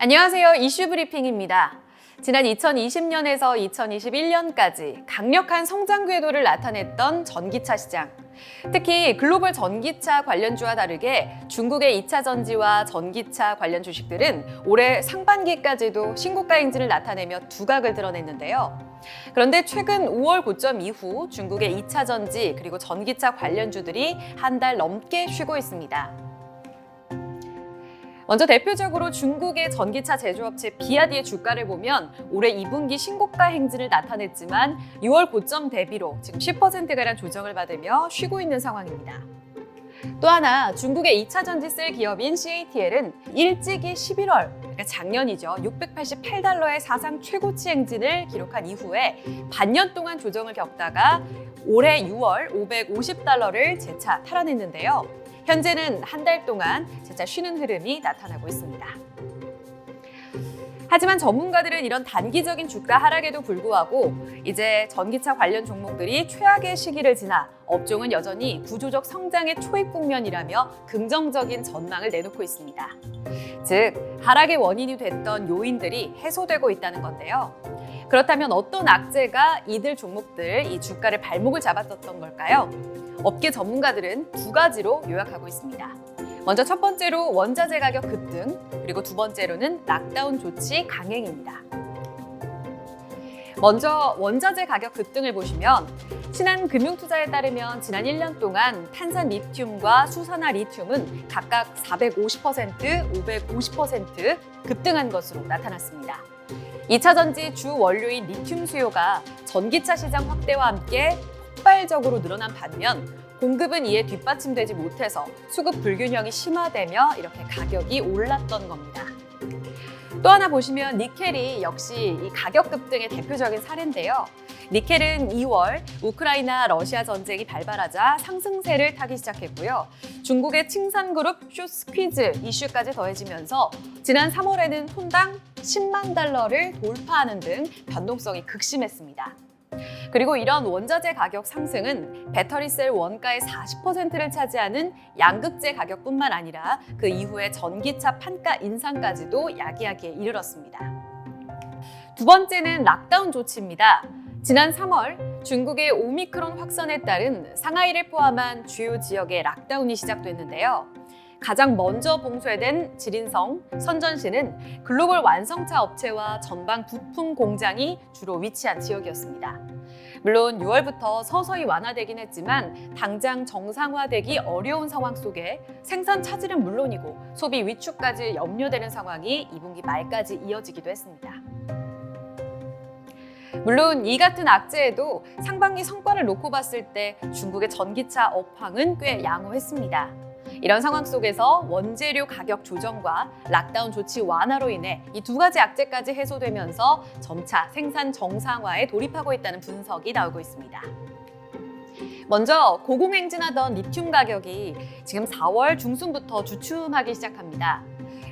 안녕하세요. 이슈 브리핑입니다. 지난 2020년에서 2021년까지 강력한 성장 궤도를 나타냈던 전기차 시장. 특히 글로벌 전기차 관련주와 다르게 중국의 2차 전지와 전기차 관련 주식들은 올해 상반기까지도 신고가 행진을 나타내며 두각을 드러냈는데요. 그런데 최근 5월 고점 이후 중국의 2차 전지 그리고 전기차 관련주들이 한 달 넘게 쉬고 있습니다. 먼저 대표적으로 중국의 전기차 제조업체 비아디의 주가를 보면 올해 2분기 신고가 행진을 나타냈지만 6월 고점 대비로 지금 10%가량 조정을 받으며 쉬고 있는 상황입니다. 또 하나 중국의 2차 전지셀 기업인 CATL은 일찍이 11월, 그러니까 작년이죠. 688달러의 사상 최고치 행진을 기록한 이후에 반년 동안 조정을 겪다가 올해 6월 550달러를 재차 탈환했는데요. 현재는 한 달 동안 재차 쉬는 흐름이 나타나고 있습니다. 하지만 전문가들은 이런 단기적인 주가 하락에도 불구하고 이제 전기차 관련 종목들이 최악의 시기를 지나 업종은 여전히 구조적 성장의 초입 국면이라며 긍정적인 전망을 내놓고 있습니다. 즉, 하락의 원인이 됐던 요인들이 해소되고 있다는 건데요. 그렇다면 어떤 악재가 이들 종목들, 이 주가를 발목을 잡았었던 걸까요? 업계 전문가들은 두 가지로 요약하고 있습니다. 먼저 첫 번째로 원자재 가격 급등, 그리고 두 번째로는 락다운 조치 강행입니다. 먼저 원자재 가격 급등을 보시면 신한금융투자에 따르면 지난 1년 동안 탄산 리튬과 수산화 리튬은 각각 450%, 550% 급등한 것으로 나타났습니다. 2차 전지 주 원료인 리튬 수요가 전기차 시장 확대와 함께 폭발적으로 늘어난 반면 공급은 이에 뒷받침되지 못해서 수급 불균형이 심화되며 이렇게 가격이 올랐던 겁니다. 또 하나 보시면 니켈이 역시 이 가격 급등의 대표적인 사례인데요. 니켈은 2월 우크라이나 러시아 전쟁이 발발하자 상승세를 타기 시작했고요. 중국의 칭산그룹 쇼스퀴즈 이슈까지 더해지면서 지난 3월에는 톤당 10만 달러를 돌파하는 등 변동성이 극심했습니다. 그리고 이런 원자재 가격 상승은 배터리셀 원가의 40%를 차지하는 양극재 가격뿐만 아니라 그 이후에 전기차 판가 인상까지도 야기하기에 이르렀습니다. 두 번째는 락다운 조치입니다. 지난 3월 중국의 오미크론 확산에 따른 상하이를 포함한 주요 지역의 락다운이 시작됐는데요. 가장 먼저 봉쇄된 지린성, 선전시는 글로벌 완성차 업체와 전방 부품 공장이 주로 위치한 지역이었습니다. 물론 6월부터 서서히 완화되긴 했지만 당장 정상화되기 어려운 상황 속에 생산 차질은 물론이고 소비 위축까지 염려되는 상황이 2분기 말까지 이어지기도 했습니다. 물론 이 같은 악재에도 상반기 성과를 놓고 봤을 때 중국의 전기차 업황은 꽤 양호했습니다. 이런 상황 속에서 원재료 가격 조정과 락다운 조치 완화로 인해 이 두 가지 악재까지 해소되면서 점차 생산 정상화에 돌입하고 있다는 분석이 나오고 있습니다. 먼저 고공행진하던 리튬 가격이 지금 4월 중순부터 주춤하기 시작합니다.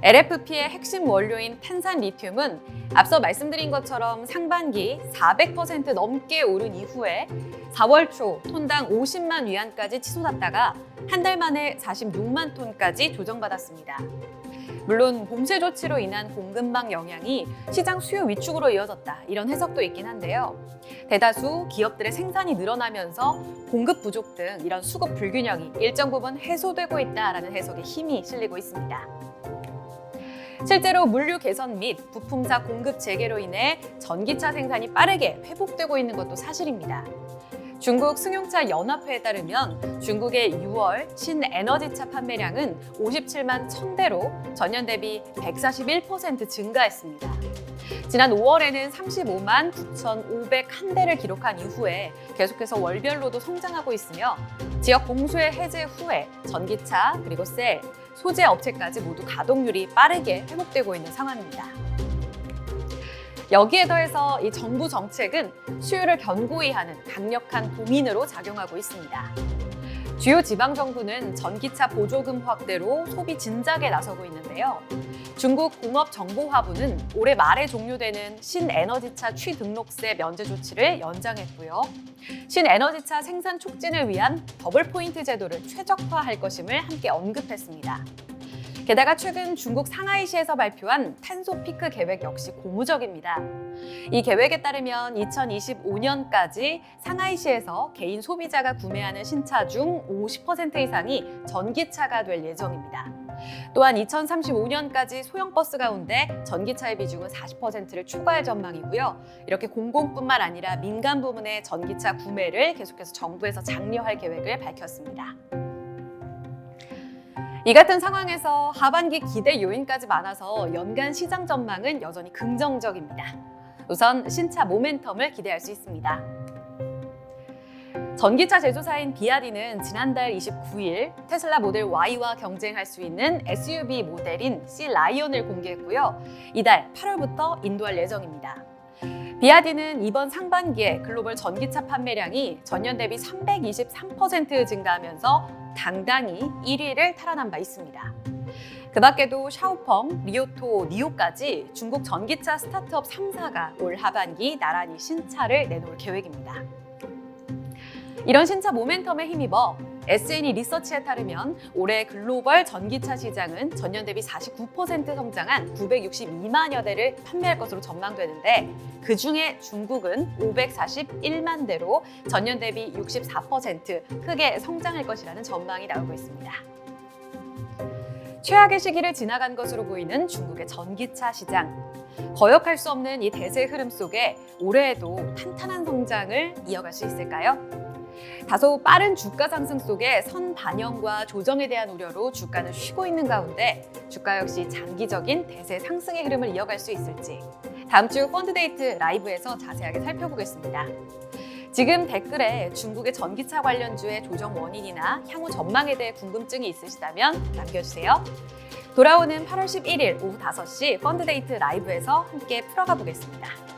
LFP의 핵심 원료인 탄산 리튬은 앞서 말씀드린 것처럼 상반기 400% 넘게 오른 이후에 4월 초 톤당 50만 위안까지 치솟았다가 한 달 만에 46만 톤까지 조정받았습니다. 물론 봉쇄 조치로 인한 공급망 영향이 시장 수요 위축으로 이어졌다 이런 해석도 있긴 한데요. 대다수 기업들의 생산이 늘어나면서 공급 부족 등 이런 수급 불균형이 일정 부분 해소되고 있다라는 해석에 힘이 실리고 있습니다. 실제로 물류 개선 및 부품사 공급 재개로 인해 전기차 생산이 빠르게 회복되고 있는 것도 사실입니다. 중국 승용차 연합회에 따르면 중국의 6월 신에너지차 판매량은 57만 1000대로 전년 대비 141% 증가했습니다. 지난 5월에는 35만 9,501대를 기록한 이후에 계속해서 월별로도 성장하고 있으며 지역 봉쇄 해제 후에 전기차 그리고 셀, 소재 업체까지 모두 가동률이 빠르게 회복되고 있는 상황입니다. 여기에 더해서 이 정부 정책은 수요를 견고히 하는 강력한 도민으로 작용하고 있습니다. 주요 지방정부는 전기차 보조금 확대로 소비 진작에 나서고 있는데요. 중국 공업정보화부는 올해 말에 종료되는 신에너지차 취등록세 면제 조치를 연장했고요. 신에너지차 생산 촉진을 위한 더블 포인트 제도를 최적화할 것임을 함께 언급했습니다. 게다가 최근 중국 상하이시에서 발표한 탄소 피크 계획 역시 고무적입니다. 이 계획에 따르면 2025년까지 상하이시에서 개인 소비자가 구매하는 신차 중 50% 이상이 전기차가 될 예정입니다. 또한 2035년까지 소형 버스 가운데 전기차의 비중은 40%를 초과할 전망이고요. 이렇게 공공뿐만 아니라 민간 부문의 전기차 구매를 계속해서 정부에서 장려할 계획을 밝혔습니다. 이 같은 상황에서 하반기 기대 요인까지 많아서 연간 시장 전망은 여전히 긍정적입니다. 우선 신차 모멘텀을 기대할 수 있습니다. 전기차 제조사인 비아디는 지난달 29일 테슬라 모델 Y와 경쟁할 수 있는 SUV 모델인 C-라이온을 공개했고요. 이달 8월부터 인도할 예정입니다. 비아디는 이번 상반기에 글로벌 전기차 판매량이 전년 대비 323% 증가하면서 당당히 1위를 탈환한 바 있습니다. 그 밖에도 샤오펑, 리오토, 니오까지 중국 전기차 스타트업 3사가 올 하반기 나란히 신차를 내놓을 계획입니다. 이런 신차 모멘텀에 힘입어 S&E 리서치에 따르면 올해 글로벌 전기차 시장은 전년 대비 49% 성장한 962만여 대를 판매할 것으로 전망되는데 그중에 중국은 541만 대로 전년 대비 64% 크게 성장할 것이라는 전망이 나오고 있습니다. 최악의 시기를 지나간 것으로 보이는 중국의 전기차 시장. 거역할 수 없는 이 대세 흐름 속에 올해에도 탄탄한 성장을 이어갈 수 있을까요? 다소 빠른 주가 상승 속에 선반영과 조정에 대한 우려로 주가는 쉬고 있는 가운데 주가 역시 장기적인 대세 상승의 흐름을 이어갈 수 있을지 다음 주 펀드데이트 라이브에서 자세하게 살펴보겠습니다. 지금 댓글에 중국의 전기차 관련주의 조정 원인이나 향후 전망에 대해 궁금증이 있으시다면 남겨주세요. 돌아오는 8월 11일 오후 5시 펀드데이트 라이브에서 함께 풀어가 보겠습니다.